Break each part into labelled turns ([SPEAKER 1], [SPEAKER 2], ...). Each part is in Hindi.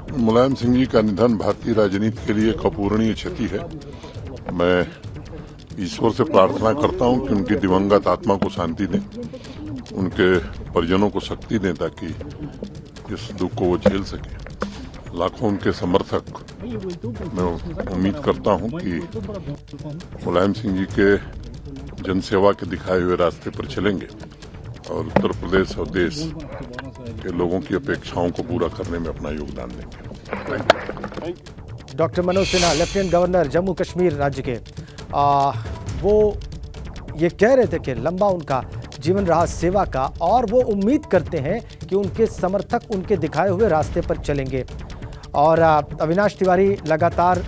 [SPEAKER 1] मुलायम सिंह जी का निधन भारतीय राजनीति के लिए एक अपूरणीय क्षति है। मैं ईश्वर से प्रार्थना करता हूं कि उनकी दिवंगत आत्मा को शांति दें, उनके परिजनों को शक्ति दें ताकि इस दुख को वो झेल सके। लाखों उनके समर्थक, मैं उम्मीद करता हूं कि मुलायम सिंह जी के जनसेवा के दिखाए हुए रास्ते पर चलेंगे और उत्तर प्रदेश और देश के लोगों की अपेक्षाओं को पूरा करने में अपना योगदान देंगे।
[SPEAKER 2] Doctor Manoj Sinha, lieutenant governor Jammu Kashmir राज्य के, वो ये कह रहे थे कि लंबा उनका जीवन रहा सेवा का और वो उम्मीद करते हैं कि उनके समर्थक उनके दिखाए हुए रास्ते पर चलेंगे। और अविनाश तिवारी लगातार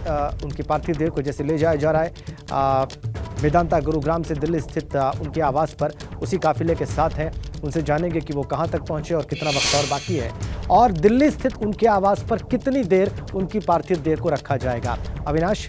[SPEAKER 2] उनकी पार्थिव देह को जैसे ले जाया जा रहा है मेदांता गुरुग्राम से दिल्ली स्थित उनके आवास पर, उसी काफिले के साथ हैं। उनसे जानेंगे कि वो कहां तक पहुंचे और कितना वक्त और बाकी है, और दिल्ली स्थित उनके आवास पर कितनी देर उनकी पार्थिव देह को रखा जाएगा। अविनाश।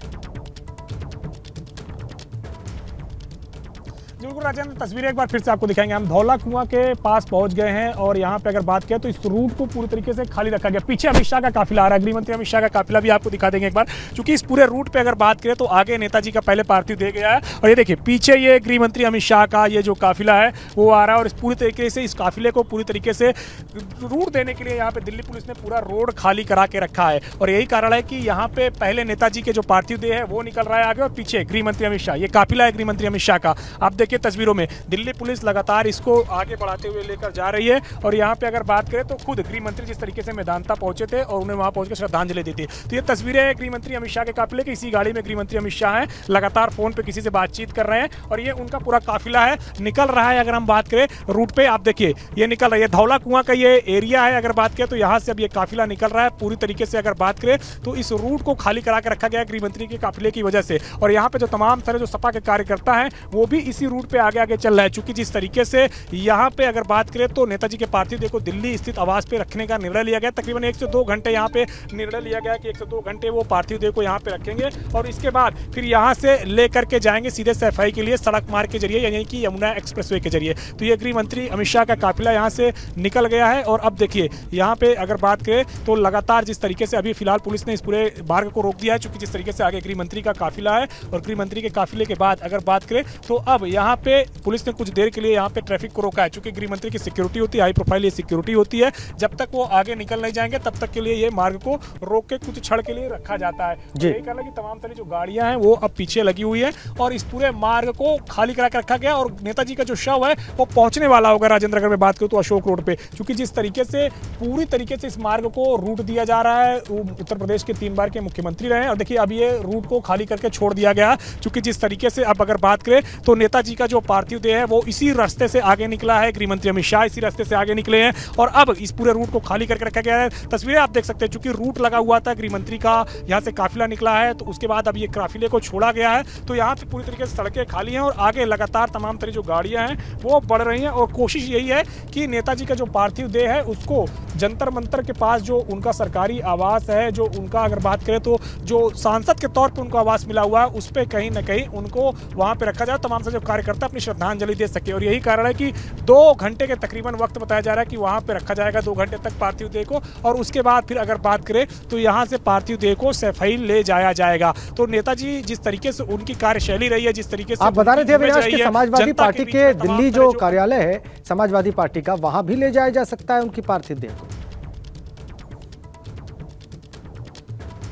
[SPEAKER 3] बिल्कुल राजेंद्र, तस्वीरें एक बार फिर से आपको दिखाएंगे। हम धौला कुआं के पास पहुंच गए हैं और यहाँ पे अगर बात करें तो इस रूट को पूरी तरीके से खाली रखा गया। पीछे अमित शाह का काफिला आ रहा है, गृह मंत्री अमित शाह का काफिला भी आपको दिखा देंगे एक बार, क्योंकि इस पूरे रूट पे अगर बात करें तो आगे नेताजी का पहले पार्थिव दे गया है और ये देखिए पीछे ये गृह मंत्री अमित शाह का ये जो काफिला है वो आ रहा है। और इस पूरी तरीके से इस काफिले को पूरी तरीके से रूट देने के लिए यहाँ पे दिल्ली पुलिस ने पूरा रोड खाली करा के रखा है और यही कारण है कि यहाँ पे पहले नेताजी के जो पार्थिव देह है वो निकल रहा है आगे और पीछे गृह मंत्री अमित शाह, ये काफिला है गृह मंत्री अमित शाह का। आप देखिए तस्वीरों में दिल्ली पुलिस लगातार इसको आगे बढ़ाते हुए लेकर जा रही है और यहाँ पे अगर बात करें तो खुद गृह मंत्री जिस तरीके से मेदांता पहुंचे थे और उन्हें वहां पहुंचकर श्रद्धांजलि दी थी। तो ये तस्वीरें हैं गृह मंत्री अमित शाह के काफिले की। इसी गाड़ी में गृह मंत्री अमित शाह हैं, लगातार फोन पे किसी से बातचीत कर रहे हैं और ये उनका पूरा काफिला है निकल रहा है। अगर हम बात करें रूट पे, आप देखिए ये निकल रहा है, धौला कुआं का ये एरिया है। अगर बात करें तो यहाँ से अब ये काफिला निकल रहा है पूरी तरीके से। अगर बात करें तो इस रूट को खाली करा के रखा गया है गृह मंत्री के काफिले की वजह से। और यहाँ पे जो तमाम तरह जो सपा के कार्यकर्ता हैं वो भी इसी रूट पे आगे आगे चल रहा है, चूंकि जिस तरीके से यहाँ पे अगर बात करें तो नेताजी के पार्थिव देह को दिल्ली स्थित आवास पे रखने का निर्णय लिया गया। तकरीबन 1 से 2 घंटे यहाँ पे निर्णय लिया गया कि 1 से 2 घंटे वो पार्थिव देह को यहाँ पे रखेंगे और इसके बाद फिर यहाँ से लेकर के जाएंगे सीधे सफाई के लिए सड़क मार्ग के जरिए, यानी कि यमुना एक्सप्रेसवे के जरिए। तो ये गृह मंत्री अमित शाह का काफिला यहाँ से निकल गया है और अब देखिए यहाँ पे अगर बात करें तो लगातार जिस तरीके से अभी फिलहाल पुलिस ने इस पूरे मार्ग को रोक दिया है, चूंकि जिस तरीके से आगे गृह मंत्री का काफिला है और गृह मंत्री के काफिले के बाद अगर बात करें तो अब यहाँ पे पुलिस ने कुछ देर के लिए यहाँ पे ट्रैफिक को रोका है, चूंकि गृह मंत्री की सिक्योरिटी होती है, हाई प्रोफाइल ये सिक्योरिटी होती है। जब तक वो आगे निकल नहीं जाएंगे तब तक के लिए ये मार्ग को रोक के कुछ क्षण के लिए रखा जाता है। यही कारण है कि तमाम तरह जो गाड़ियां हैं वो अब पीछे लगी हुई है और इस पूरे मार्ग को खाली करा के रखा गया और नेताजी का जो शव है वो पहुंचने वाला होगा राजेंद्र, अगर मैं बात करूं तो अशोक रोड पे, क्योंकि जिस तरीके से पूरी तरीके से इस मार्ग को रूट दिया जा रहा है। उत्तर प्रदेश के 3 बार के मुख्यमंत्री रहे और देखिए अब ये रूट को खाली करके छोड़ दिया गया, क्योंकि जिस तरीके से अब अगर बात करें तो नेताजी का जो पार्थिव देह है वो इसी रास्ते से आगे निकला है। गृह मंत्री अमित शाह इसी रास्ते से आगे निकले हैं और अब इस पूरे रूट को खाली करके रखा गया है। तस्वीरें आप देख सकते हैं, चूंकि रूट लगा हुआ था गृह मंत्री का, यहाँ से काफिला निकला है तो उसके बाद अब ये काफिले को छोड़ा गया है। तो यहाँ पे पूरी तरीके से सड़कें खाली हैं और आगे लगातार तमाम तरह जो गाड़ियां हैं वो बढ़ रही हैं और कोशिश यही है कि नेताजी का जो पार्थिव देह है उसको जंतर मंतर के पास जो उनका सरकारी आवास है, जो उनका अगर बात करें तो जो सांसद के तौर पर उनको आवास मिला हुआ है, उस पर कहीं ना कहीं उनको वहां पर रखा जाए, तमाम से जो कार्यकर्ता अपनी श्रद्धांजलि दे सके। और यही कारण है कि 2 घंटे के तकरीबन वक्त बताया जा रहा है कि वहां पे रखा जाएगा 2 घंटे तक पार्थिव देह को और उसके बाद फिर अगर बात करें तो यहां से पार्थिव देह को सफाई ले जाया जाएगा। तो नेताजी जिस तरीके से उनकी कार्यशैली रही है, जिस तरीके से
[SPEAKER 2] आप बता रहे थे अविनाश कि समाजवादी पार्टी के दिल्ली जो कार्यालय है समाजवादी पार्टी का, वहां भी ले जाया जा सकता है उनकी पार्थिव देह को।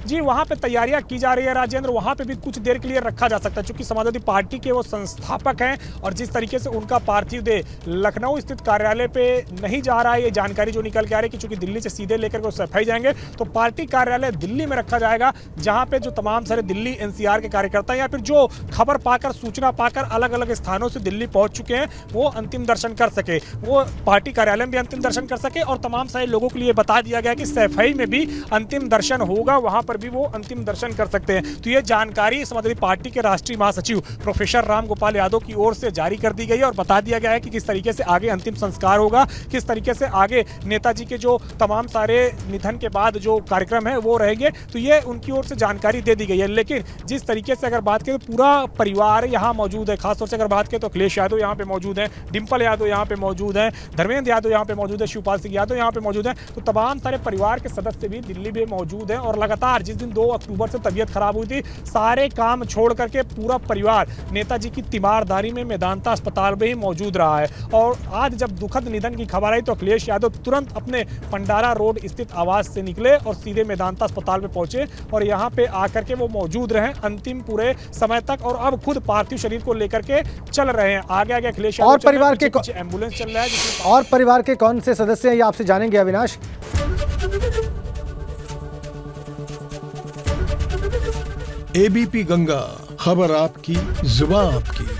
[SPEAKER 3] जी वहां पे तैयारियां की जा रही है राजेंद्र, वहां पे भी कुछ देर के लिए रखा जा सकता है, क्योंकि समाजवादी पार्टी के वो संस्थापक हैं और जिस तरीके से उनका पार्थिव देह लखनऊ स्थित कार्यालय पे नहीं जा रहा है, ये जानकारी जो निकल के आ रही है कि चूंकि दिल्ली से सीधे लेकर के सफाई जाएंगे तो पार्टी कार्यालय दिल्ली में रखा जाएगा, जहां पे जो तमाम सारे दिल्ली एनसीआर के कार्यकर्ता या फिर जो खबर पाकर सूचना पाकर अलग अलग स्थानों से दिल्ली पहुंच चुके हैं वो अंतिम दर्शन कर सके, वो पार्टी कार्यालय में भी अंतिम दर्शन कर सके और तमाम सारे लोगों के लिए बता दिया गया कि सफाई में भी अंतिम दर्शन होगा, वहां पर पर भी वो अंतिम दर्शन कर सकते हैं। तो ये जानकारी समाजवादी पार्टी के राष्ट्रीय महासचिव प्रोफेसर रामगोपाल यादव की ओर से जारी कर दी गई है और बता दिया गया है कि किस तरीके से आगे अंतिम संस्कार होगा, किस तरीके से आगे नेताजी के जो तमाम सारे निधन के बाद जो कार्यक्रम है वो रहेंगे। तो ये उनकी ओर से जानकारी दे दी गई है। लेकिन जिस तरीके से अगर बात करें तो पूरा परिवार यहाँ मौजूद है, खासतौर से अगर बात करें तो अखिलेश यादव यहाँ पे मौजूद हैं, डिंपल यादव यहाँ पे मौजूद हैं, धर्मेंद्र यादव यहाँ पे मौजूद है, शिवपाल सिंह यादव यहाँ पे मौजूद हैं। तो तमाम सारे परिवार के सदस्य भी दिल्ली में मौजूद हैं और लगातार जिस दिन 2 अक्टूबर से तबीयत खराब हुई थी, सारे काम छोड़ करके पूरा परिवार नेताजी की तीमारदारी में मेदांता अस्पताल में ही मौजूद रहा है। और आज जब दुखद निधन की खबर आई तो अखिलेश यादव तुरंत अपने पंडारा रोड स्थित आवास से निकले और सीधे मेदांता अस्पताल में पहुंचे और यहाँ पे आकर के वो मौजूद रहे अंतिम पूरे समय तक और अब खुद पार्थिव शरीर को लेकर के चल रहे हैं। आगे आगे अखिलेश यादव
[SPEAKER 2] और परिवार के
[SPEAKER 3] पीछे एम्बुलेंस चल रहा है
[SPEAKER 2] और परिवार के कौन से सदस्य हैं ये आपसे जानेंगे अविनाश।
[SPEAKER 4] एबीपी गंगा, खबर आपकी, जुबान आपकी।